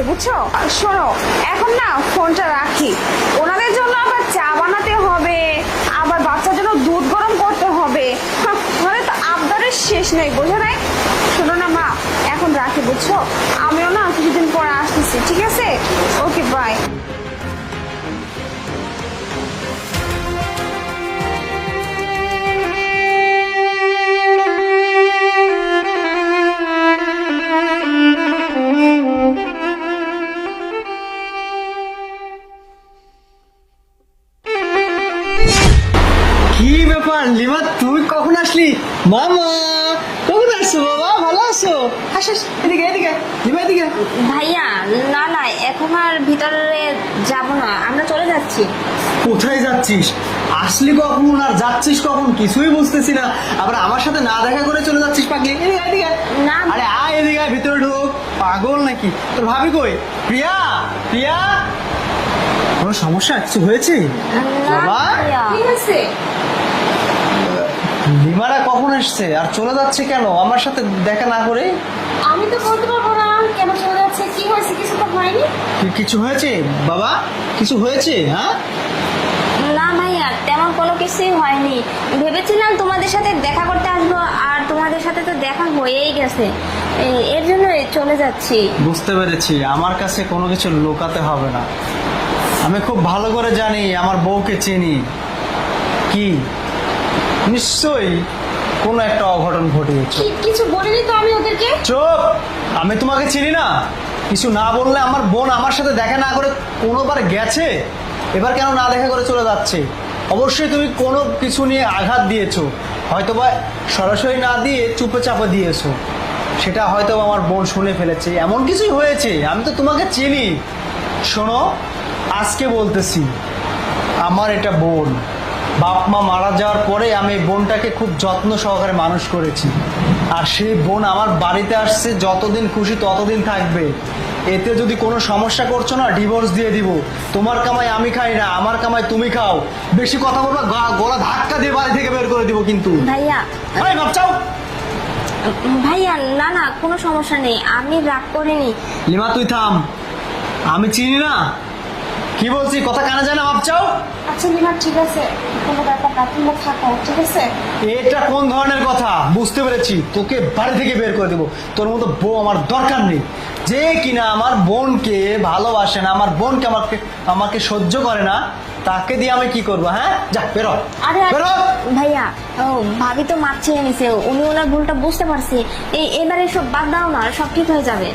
গেছে বুঝছো। শোনো এখন না ফোনটা রাখি, ওনাদের জন্য আবার চা বানাতে হবে, আবার বাচ্চার জন্য দুধ গরম করতে হবে, মানে তো আবদারের শেষ নেই, বোঝো নাই। শোনো না মা, এখন রাখি বুঝছো, আমিও না কিছুদিন পরে আসতেছি, ঠিক আছে? Okay bye. কি ব্যাপার লিমা, তুই কখন আসলি? মামা কখন আসছো? বাবা ভালো আছো? আসিস এদিকে এদিকে, লিমা এদিকে। ভাইয়া না না, এখন আর ভিতরে যাব না, আমরা চলে যাচ্ছি। কোথায় যাচ্ছিস? আসলি কখন আর যাচ্ছিস কখন কিছুই বুঝতেছি না। আবার আমার সাথে না দেখা করে চলে যাচ্ছিস পাগলি। এদিকে এদিকে। না। আরে আয় এদিকে আয়, ভিতরে ঢোক। পাগল নাকি? তোর ভাবি কই? প্রিয়া, প্রিয়া, কোনো সমস্যা কিছু হয়েছে? না বাবা? ভাইয়া। ঠিক আছে, লিমারা কখন আসছে আর চলে যাচ্ছে কেন আমার সাথে দেখা না করে? আমি তো বলতে পারবো না কেন চলে যাচ্ছে, কি হয়েছে, কিছু তো হয়নি। কিছু হয়েছে বাবা? কিছু হয়েছে? হ্যাঁ না ভাইয়া, তেমন কোনো কিছুই হয়নি। ভেবেছিলাম তোমাদের সাথে দেখা করতে আসবো, আর তোমাদের সাথে তো দেখা হয়েই গেছে, এর জন্য চলে যাচ্ছি। বুঝতে পেরেছি, আমার কাছে কোনো কিছু লুকাতে হবে না। আমি খুব ভালো করে জানি, আমার বউকে চিনি। কি নিশ্চয়ই কোনো একটা অঘটন ঘটিয়েছে। কিছু বলিনি তো আমি ওদেরকে। চুপ! আমি তোমাকে চিনি না? কিছু না বললে আমার বোন আমার সাথে দেখা না করে কোনোবার গেছে, এবার কেন না দেখা করে চলে যাচ্ছে? অবশ্যই তুমি কোনো কিছু নিয়ে আঘাত দিয়েছো, হয়তোবা সরাসরি না দিয়ে চুপে চাপে দিয়েছো, সেটা হয়তো আমার বোন শুনে ফেলেছে, এমন কিছুই হয়েছে। আমি তো তোমাকে চিনি। শোনো, আজকে বলতেছি, আমার এটা বোন। বাপ মা মারা যাওয়ার পরে আমি এই বোনটাকে খুব যত্ন সহকারে মানুষ করেছি, আর সেই বোন আমার বাড়িতে আসছে, যতদিন খুশি ততদিন থাকবে। এতে যদি কোনো সমস্যা করছো না, ডিভোর্স দিয়ে দিব। তোমার কামাই আমি খাই না, আমার কামাই তুমি খাও। বেশি কথা বলবা গলা ধাক্কা দিয়ে বাড়ি থেকে বের করে দিব কিন্তু। ভাইয়া, আরে ভাবছাও। ভাইয়া না না, কোনো সমস্যা নেই, আমি রাগ করিনি। লিমা তুই থাম, আমি চিনি না। কি বলছি কথা কানে যায় না? ভাবছাও। আচ্ছা লিমা ঠিক আছে, কোনো ব্যাপার না, তোমরা থাকো, ঠিক আছে? এটা কোন ধরনের কথা? বুঝতে পেরেছি, তোকে বাড়ি থেকে বের করে দেবো। তোর মতো বউ আমার দরকার নেই, যে কিনা আমার বোনকে ভালোবাসে না, আমার বোনকে আমাকে আমাকে সহ্য করে না, তাকে দিয়ে আমি কি করবো? হ্যাঁ, যা বেরো। আরে বেরো। ভাইয়া, ও ভাবি তো মাপ চেয়ে নিছে, উনি ওনার ভুলটা বুঝতে পারছে। এবারে সব বাদ দাও না, সব ঠিক হয়ে যাবে।